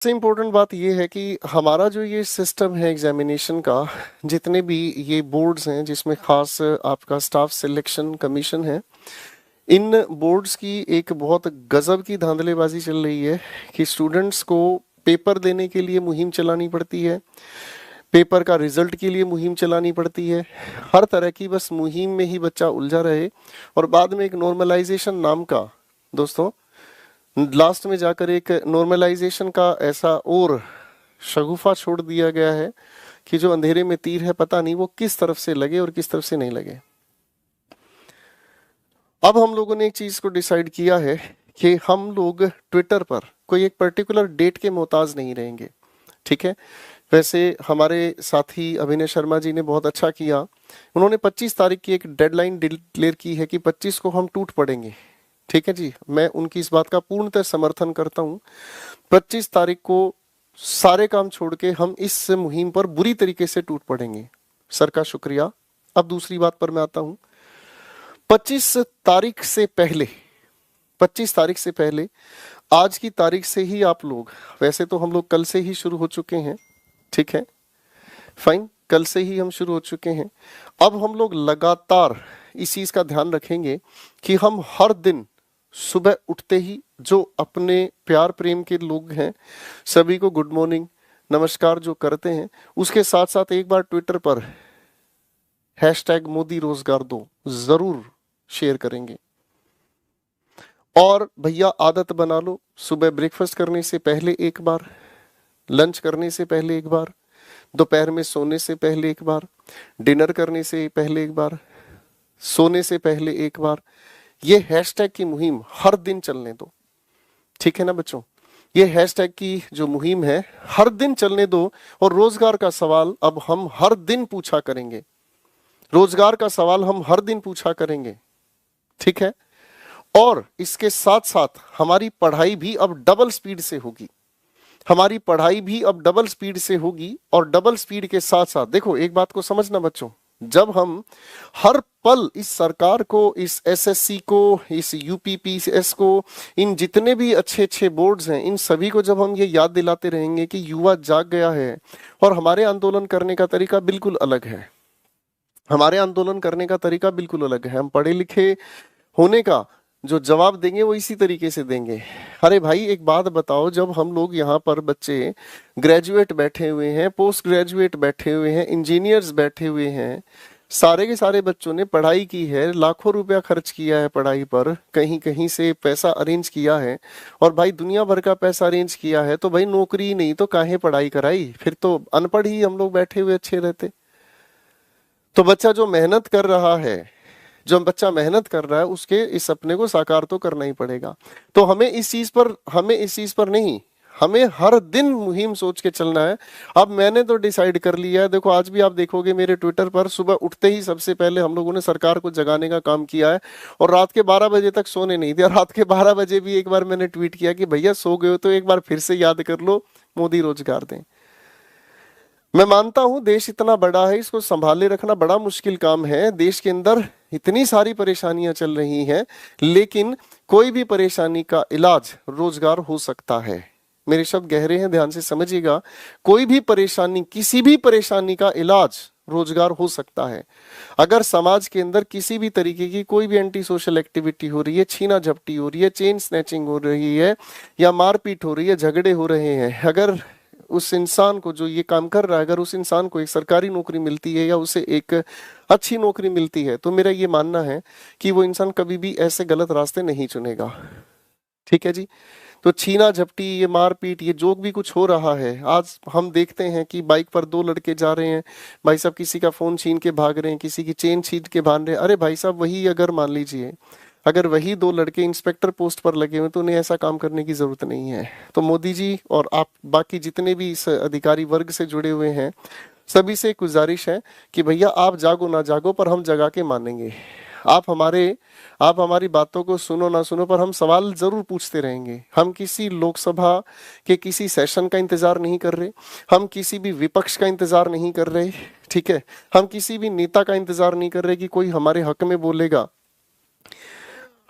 सबसे इम्पोर्टेंट बात ये है कि हमारा जो ये सिस्टम है एग्जामिनेशन का, जितने भी ये बोर्ड्स हैं जिसमें खास आपका स्टाफ सिलेक्शन कमीशन है, इन बोर्ड्स की एक बहुत गजब की धांधलेबाजी चल रही है कि स्टूडेंट्स को पेपर देने के लिए मुहिम चलानी पड़ती है, पेपर का रिजल्ट के लिए मुहिम चलानी पड़ती है, हर तरह की बस मुहिम में ही बच्चा उलझा रहे। और बाद में एक नॉर्मलाइजेशन नाम का, दोस्तों, लास्ट में जाकर एक नॉर्मलाइजेशन का ऐसा और शगुफा छोड़ दिया गया है कि जो अंधेरे में तीर है, पता नहीं वो किस तरफ से लगे और किस तरफ से नहीं लगे। अब हम लोगों ने एक चीज को डिसाइड किया है कि हम लोग ट्विटर पर कोई एक पर्टिकुलर डेट के मोहताज नहीं रहेंगे, ठीक है। वैसे हमारे साथी अभिनय शर्मा जी ने बहुत अच्छा किया, उन्होंने 25 तारीख की एक डेडलाइन डिक्लेयर की है कि 25 को हम टूट पड़ेंगे, ठीक है जी। मैं उनकी इस बात का पूर्णतः समर्थन करता हूँ। 25 तारीख को सारे काम छोड़ के हम इस मुहिम पर बुरी तरीके से टूट पड़ेंगे। सर का शुक्रिया। अब दूसरी बात पर मैं आता हूँ। 25 तारीख से पहले 25 तारीख से पहले आज की तारीख से ही आप लोग, वैसे तो हम लोग कल से ही शुरू हो चुके हैं, ठीक है, फाइन, कल से ही हम शुरू हो चुके हैं। अब हम लोग लगातार इस चीज का ध्यान रखेंगे कि हम हर दिन सुबह उठते ही जो अपने प्यार प्रेम के लोग हैं सभी को गुड मॉर्निंग नमस्कार जो करते हैं, उसके साथ साथ एक बार ट्विटर पर हैशटैग मोदी रोजगार दो जरूर शेयर करेंगे। और भैया आदत बना लो, सुबह ब्रेकफास्ट करने से पहले एक बार, लंच करने से पहले एक बार, दोपहर में सोने से पहले एक बार, डिनर करने से पहले एक बार, सोने से पहले एक बार, ये हैशटैग की मुहिम हर दिन चलने दो, ठीक है ना बच्चों। ये हैशटैग की जो मुहिम है हर दिन चलने दो। और रोजगार का सवाल अब हम हर दिन पूछा करेंगे, रोजगार का सवाल हम हर दिन पूछा करेंगे, ठीक है। और इसके साथ साथ हमारी पढ़ाई भी अब डबल स्पीड से होगी, हमारी पढ़ाई भी अब डबल स्पीड से होगी। और डबल स्पीड के साथ साथ देखो एक बात को समझना बच्चों, जब हम हर पल इस सरकार को, इस एसएससी को, इस यूपीपीएस को, इन जितने भी अच्छे अच्छे बोर्ड्स हैं, इन सभी को जब हम ये याद दिलाते रहेंगे कि युवा जाग गया है और हमारे आंदोलन करने का तरीका बिल्कुल अलग है, हमारे आंदोलन करने का तरीका बिल्कुल अलग है, हम पढ़े लिखे होने का जो जवाब देंगे वो इसी तरीके से देंगे। अरे भाई एक बात बताओ, जब हम लोग यहाँ पर बच्चे ग्रेजुएट बैठे हुए हैं, पोस्ट ग्रेजुएट बैठे हुए हैं, इंजीनियर्स बैठे हुए हैं, सारे के सारे बच्चों ने पढ़ाई की है, लाखों रुपया खर्च किया है पढ़ाई पर, कहीं कहीं से पैसा अरेंज किया है, और भाई दुनिया भर का पैसा अरेंज किया है, तो भाई नौकरी नहीं तो काहे पढ़ाई कराई, फिर तो अनपढ़ ही हम लोग बैठे हुए अच्छे रहते। तो बच्चा जो मेहनत कर रहा है, जो बच्चा मेहनत कर रहा है, उसके इस सपने को साकार तो करना ही पड़ेगा। तो हमें इस चीज पर नहीं, हमें हर दिन मुहिम सोच के चलना है। अब मैंने तो डिसाइड कर लिया है, देखो आज भी आप देखोगे मेरे ट्विटर पर सुबह उठते ही सबसे पहले हम लोगों ने सरकार को जगाने का काम किया है। और रात के 12 बजे तक सोने नहीं दिया, रात के 12 बजे भी एक बार मैंने ट्वीट किया कि भैया सो गए हो तो एक बार फिर से याद कर लो, मोदी रोजगार दें। मैं मानता हूं देश इतना बड़ा है, इसको संभाले रखना बड़ा मुश्किल काम है, देश के अंदर इतनी सारी परेशानियां चल रही हैं, लेकिन कोई भी परेशानी का इलाज रोजगार हो सकता है। मेरे शब्द गहरे हैं, ध्यान से समझिएगा। कोई भी परेशानी, किसी भी परेशानी का इलाज रोजगार हो सकता है। अगर समाज के अंदर किसी भी तरीके की कोई भी एंटी सोशल एक्टिविटी हो रही है, छीना झपटी हो रही है, चेन स्नैचिंग हो रही है, या मारपीट हो रही है, झगड़े हो रहे हैं, अगर उस इंसान को जो ये काम कर रहा है, अगर उस इंसान को एक सरकारी नौकरी मिलती है या उसे एक अच्छी नौकरी मिलती है, तो मेरा ये मानना है कि वो इंसान कभी भी ऐसे गलत रास्ते नहीं चुनेगा, ठीक है जी। तो छीना झपटी, ये मारपीट, ये जो भी कुछ हो रहा है, आज हम देखते हैं कि बाइक पर 2 लड़के जा रहे हैं, भाई साहब किसी का फोन छीन के भाग रहे हैं, किसी की चेन छीन के भाग रहे हैं। अरे भाई साहब वही अगर मान लीजिए अगर वही 2 लड़के इंस्पेक्टर पोस्ट पर लगे हुए तो उन्हें ऐसा काम करने की जरूरत नहीं है। तो मोदी जी और आप बाकी जितने भी इस अधिकारी वर्ग से जुड़े हुए हैं, सभी से एक गुजारिश है कि भैया आप जागो ना जागो पर हम जगा के मानेंगे। आप हमारी बातों को सुनो ना सुनो पर हम सवाल जरूर पूछते रहेंगे। हम किसी लोकसभा के किसी सेशन का इंतजार नहीं कर रहे, हम किसी भी विपक्ष का इंतजार नहीं कर रहे, ठीक है, हम किसी भी नेता का इंतजार नहीं कर रहे कि कोई हमारे हक में बोलेगा।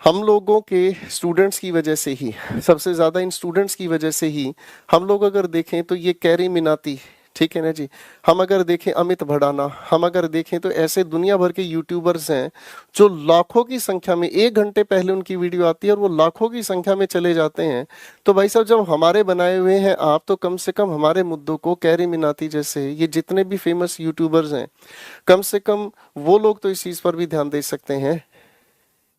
हम लोगों के स्टूडेंट्स की वजह से ही, सबसे ज्यादा इन स्टूडेंट्स की वजह से ही हम लोग अगर देखें तो ये कैरी मिनाती, ठीक है ना जी, हम अगर देखें अमित भड़ाना, हम अगर देखें तो ऐसे दुनिया भर के यूट्यूबर्स हैं जो लाखों की संख्या में, 1 घंटे पहले उनकी वीडियो आती है और वो लाखों की संख्या में चले जाते हैं। तो भाई साहब जब हमारे बनाए हुए हैं आप, तो कम से कम हमारे मुद्दों को, कैरी मिनाती जैसे ये जितने भी फेमस यूट्यूबर्स हैं, कम से कम वो लोग तो इस चीज पर भी ध्यान दे सकते हैं।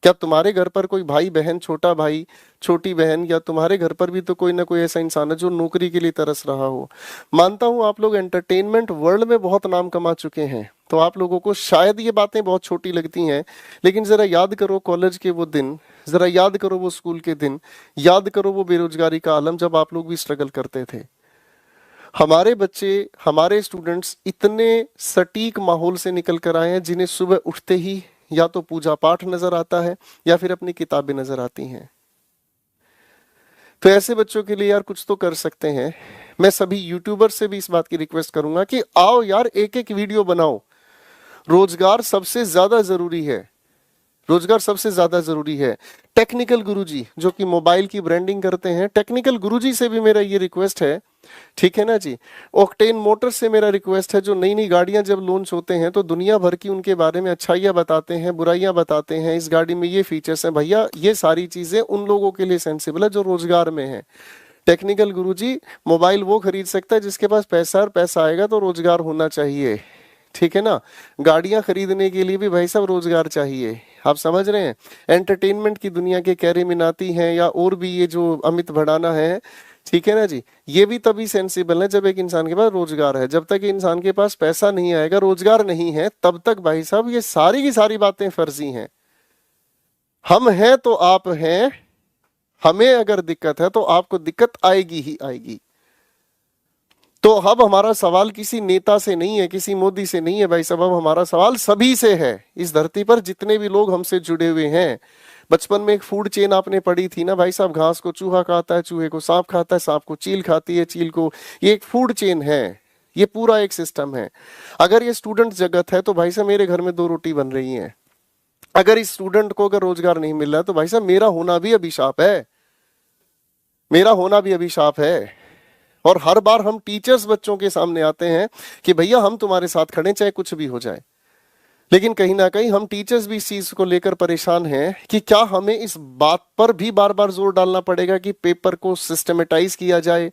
क्या तुम्हारे घर पर कोई भाई बहन, छोटा भाई छोटी बहन, या तुम्हारे घर पर भी तो कोई ना कोई ऐसा इंसान है जो नौकरी के लिए तरस रहा हो? मानता हूं आप लोग एंटरटेनमेंट वर्ल्ड में बहुत नाम कमा चुके हैं, तो आप लोगों को शायद ये बातें बहुत छोटी लगती हैं, लेकिन जरा याद करो कॉलेज के वो दिन, जरा याद करो वो स्कूल के दिन, याद करो वो बेरोजगारी का आलम जब आप लोग भी स्ट्रगल करते थे। हमारे बच्चे, हमारे स्टूडेंट्स इतने सटीक माहौल से निकल कर आए हैं जिन्हें सुबह उठते ही या तो पूजा पाठ नजर आता है या फिर अपनी किताबें नजर आती हैं। तो ऐसे बच्चों के लिए यार कुछ तो कर सकते हैं। मैं सभी यूट्यूबर से भी इस बात की रिक्वेस्ट करूंगा कि आओ यार, एक एक वीडियो बनाओ। रोजगार सबसे ज्यादा जरूरी है, रोजगार सबसे ज्यादा जरूरी है। टेक्निकल गुरुजी जो कि मोबाइल की ब्रांडिंग करते हैं, टेक्निकल गुरुजी से भी मेरा ये रिक्वेस्ट है, ठीक है ना जी। ऑक्टेन मोटर्स से मेरा रिक्वेस्ट है, जो नई नई गाड़ियां जब लॉन्च होते हैं तो दुनिया भर की उनके बारे में अच्छाइयां बताते हैं, बुराइयां बताते हैं, इस गाड़ी में ये फीचर्स हैं, भैया ये सारी चीजें उन लोगों के लिए सेंसिबल है जो रोजगार में है। टेक्निकल गुरुजी, मोबाइल वो खरीद सकता है जिसके पास पैसा, और पैसा आएगा तो रोजगार होना चाहिए, ठीक है ना। गाड़ियां खरीदने के लिए भी भाई साहब रोजगार चाहिए, आप समझ रहे हैं। एंटरटेनमेंट की दुनिया के कैरी मिनाती हैं या और भी ये जो अमित भड़ाना है, ठीक है ना जी, ये भी तभी सेंसिबल है जब एक इंसान के पास रोजगार है। जब तक इंसान के पास पैसा नहीं आएगा, रोजगार नहीं है, तब तक भाई साहब ये सारी की सारी बातें फर्जी हैं। हम हैं तो आप हैं, हमें अगर दिक्कत है तो आपको दिक्कत आएगी ही आएगी। तो अब हमारा सवाल किसी नेता से नहीं है, किसी मोदी से नहीं है भाई साहब, अब हमारा सवाल सभी से है। इस धरती पर जितने भी लोग हमसे जुड़े हुए हैं, बचपन में एक फूड चेन आपने पढ़ी थी ना भाई साहब, घास को चूहा खाता है, चूहे को सांप खाता है, सांप को चील खाती है, चील को, ये एक फूड चेन है, ये पूरा एक सिस्टम है। अगर ये स्टूडेंट जगत है तो भाई साहब मेरे घर में 2 रोटी बन रही है। अगर इस स्टूडेंट को अगर रोजगार नहीं मिल रहा है तो भाई साहब मेरा होना भी अभिशाप है, मेरा होना भी अभिशाप है। और हर बार हम टीचर्स बच्चों के सामने आते हैं कि भैया हम तुम्हारे साथ खड़े चाहे कुछ भी हो जाए, लेकिन कहीं ना कहीं हम टीचर्स भी इस चीज को लेकर परेशान हैं कि क्या हमें इस बात पर भी बार बार जोर डालना पड़ेगा कि पेपर को सिस्टमेटाइज किया जाए।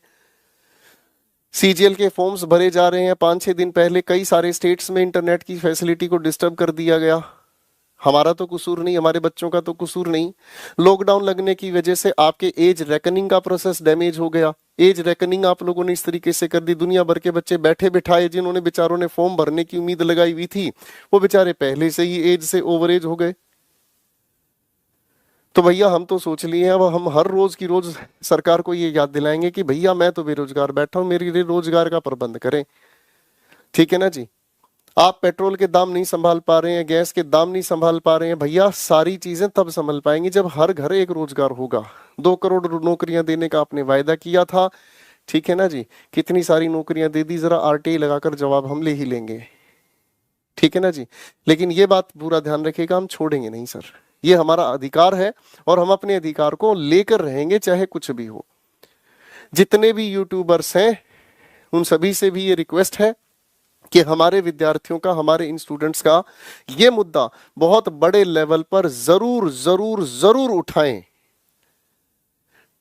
सीजीएल के फॉर्म्स भरे जा रहे हैं, 5-6 दिन पहले कई सारे स्टेट्स में इंटरनेट की फैसिलिटी को डिस्टर्ब कर दिया गया। हमारा तो कसूर नहीं, हमारे बच्चों का तो कसूर नहीं। लॉकडाउन लगने की वजह से आपके एज रेकनिंग का प्रोसेस डैमेज हो गया। एज रेकनिंग आप लोगों ने इस तरीके से कर दी, दुनिया भर के बच्चे बैठे बिठाए जिन्होंने बेचारों ने फॉर्म भरने की उम्मीद लगाई हुई थी, वो बेचारे पहले से ही एज से ओवर एज हो गए। तो भैया हम तो सोच लिए, अब हम हर रोज की रोज सरकार को ये याद दिलाएंगे कि भैया मैं तो बेरोजगार बैठा हूं, मेरे लिए रोजगार का प्रबंध करें, ठीक है ना जी। आप पेट्रोल के दाम नहीं संभाल पा रहे हैं, गैस के दाम नहीं संभाल पा रहे हैं, भैया सारी चीजें तब संभल पाएंगी जब हर घर एक रोजगार होगा। 2 करोड़ नौकरियां देने का आपने वायदा किया था, ठीक है ना जी, कितनी सारी नौकरियां दे दी, जरा आरटीआई लगाकर जवाब हम ले ही लेंगे, ठीक है ना जी। लेकिन ये बात पूरा ध्यान रखिएगा, हम छोड़ेंगे नहीं सर, ये हमारा अधिकार है और हम अपने अधिकार को लेकर रहेंगे चाहे कुछ भी हो। जितने भी यूट्यूबर्स हैं उन सभी से भी ये रिक्वेस्ट है कि हमारे विद्यार्थियों का, हमारे इन स्टूडेंट्स का ये मुद्दा बहुत बड़े लेवल पर जरूर जरूर जरूर उठाएं।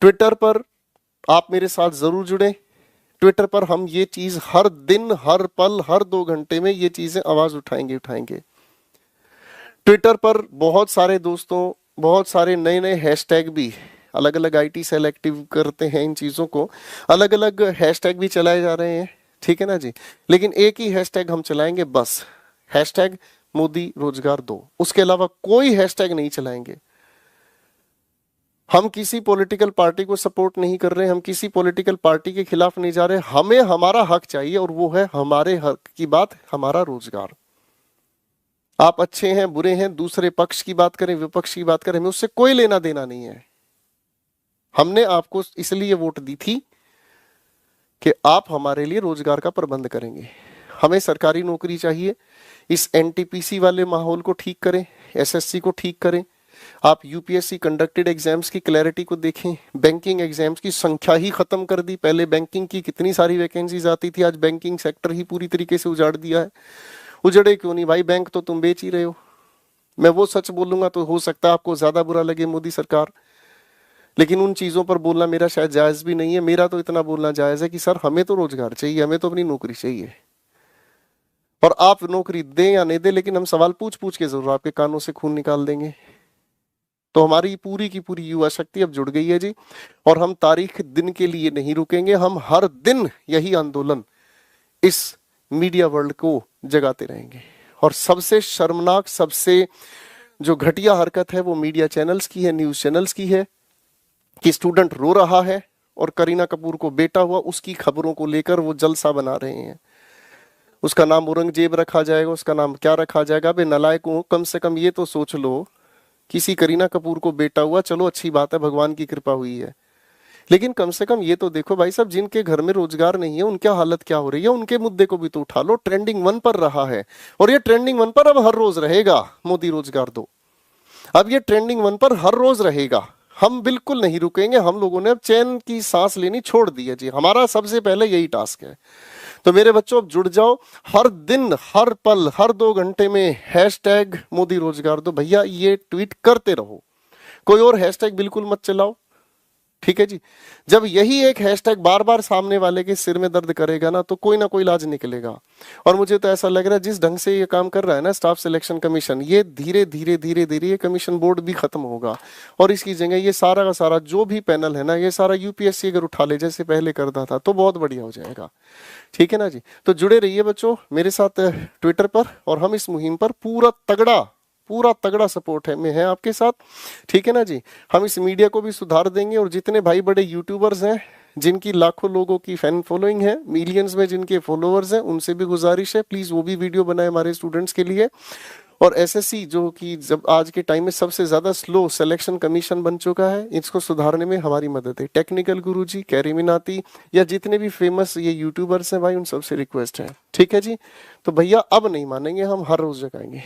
ट्विटर पर आप मेरे साथ जरूर जुड़ें। ट्विटर पर हम ये चीज हर दिन, हर पल, हर 2 घंटे में ये चीजें आवाज उठाएंगे। ट्विटर पर बहुत सारे दोस्तों, बहुत सारे नए नए हैशटैग भी, अलग अलग आईटी सेल एक्टिव करते हैं इन चीजों को, अलग अलग हैशटैग भी चलाए जा रहे हैं, ठीक है ना जी। लेकिन एक ही हैशटैग हम चलाएंगे बस, हैशटैग मोदी रोजगार दो, उसके अलावा कोई हैशटैग नहीं चलाएंगे। हम किसी पॉलिटिकल पार्टी को सपोर्ट नहीं कर रहे, हम किसी पॉलिटिकल पार्टी के खिलाफ नहीं जा रहे, हमें हमारा हक चाहिए और वो है हमारे हक की बात, हमारा रोजगार। आप अच्छे हैं बुरे हैं, दूसरे पक्ष की बात करें विपक्ष की बात करें, हमें उससे कोई लेना देना नहीं है। हमने आपको इसलिए वोट दी थी कि आप हमारे लिए रोजगार का प्रबंध करेंगे। हमें सरकारी नौकरी चाहिए, इस एनटीपीसी वाले माहौल को ठीक करें, एसएससी को ठीक करें, आप यूपीएससी कंडक्टेड एग्जाम्स की क्लैरिटी को देखें, बैंकिंग एग्जाम्स की संख्या ही खत्म कर दी। पहले बैंकिंग की कितनी सारी वैकेंसीज आती थी, आज बैंकिंग सेक्टर ही पूरी तरीके से उजाड़ दिया है। उजड़े क्यों नहीं भाई, बैंक तो तुम बेच ही रहे हो। मैं वो सच बोलूंगा तो हो सकता है आपको ज्यादा बुरा लगे मोदी सरकार, लेकिन उन चीजों पर बोलना मेरा शायद जायज भी नहीं है। मेरा तो इतना बोलना जायज है कि सर हमें तो रोजगार चाहिए, हमें तो अपनी नौकरी चाहिए, और आप नौकरी दें या नहीं दें, लेकिन हम सवाल पूछ पूछ के जरूर आपके कानों से खून निकाल देंगे। तो हमारी पूरी की पूरी युवा शक्ति अब जुड़ गई है जी, और हम तारीख दिन के लिए नहीं रुकेंगे। हम हर दिन यही आंदोलन इस मीडिया वर्ल्ड को जगाते रहेंगे। और सबसे शर्मनाक, सबसे जो घटिया हरकत है वो मीडिया चैनल्स की है, न्यूज चैनल्स की है, कि स्टूडेंट रो रहा है और करीना कपूर को बेटा हुआ उसकी खबरों को लेकर वो जलसा बना रहे हैं। उसका नाम औरंगजेब रखा जाएगा, उसका नाम क्या रखा जाएगा। बे नालायकों, कम से कम ये तो सोच लो, किसी करीना कपूर को बेटा हुआ, चलो अच्छी बात है, भगवान की कृपा हुई है, लेकिन कम से कम ये तो देखो भाई साहब, जिनके घर में रोजगार नहीं है उनकी हालत क्या हो रही है, उनके मुद्दे को भी तो उठा लो। ट्रेंडिंग 1 पर रहा है, और ये ट्रेंडिंग 1 पर अब हर रोज रहेगा। मोदी रोजगार दो, अब ये ट्रेंडिंग 1 पर हर रोज रहेगा। हम बिल्कुल नहीं रुकेंगे। हम लोगों ने अब चैन की सांस लेनी छोड़ दी है जी, हमारा सबसे पहले यही टास्क है। तो मेरे बच्चों अब जुड़ जाओ, हर दिन, हर पल, हर 2 घंटे में हैशटैग मोदी रोजगार दो भैया, ये ट्वीट करते रहो। कोई और हैशटैग बिल्कुल मत चलाओ, ठीक है जी। जब यही एक हैशटैग बार बार सामने वाले के सिर में दर्द करेगा ना, तो कोई ना कोई इलाज निकलेगा। और मुझे तो ऐसा लग रहा है जिस ढंग से ये काम कर रहा है ना स्टाफ सिलेक्शन कमीशन, ये धीरे धीरे धीरे धीरे ये कमीशन बोर्ड भी खत्म होगा, और इसकी जगह ये सारा का सारा जो भी पैनल है ना, ये सारा यूपीएससी अगर उठा ले जैसे पहले करता था, तो बहुत बढ़िया हो जाएगा। ठीक है ना जी। तो जुड़े रहिए बच्चों मेरे साथ ट्विटर पर, और हम इस मुहिम पर पूरा तगड़ा सपोर्ट है आपके साथ। ठीक है ना जी। हम इस मीडिया को भी सुधार देंगे, और जितने भाई बड़े यूट्यूबर्स हैं जिनकी लाखों लोगों की फैन फॉलोइंग है, मिलियंस में जिनके फॉलोअर्स हैं, उनसे भी गुजारिश है प्लीज वो भी वीडियो बनाए हमारे स्टूडेंट्स के लिए। और एसएससी जो कि जब आज के टाइम में सबसे ज्यादा स्लो सिलेक्शन कमीशन बन चुका है, इसको सुधारने में हमारी मदद है। टेक्निकल गुरुजी, कैरी मीनाती, या जितने भी फेमस ये यूट्यूबर्स हैं भाई, उन सबसे रिक्वेस्ट है। ठीक है जी। तो भैया अब नहीं मानेंगे, हम हर रोज जगाएंगे।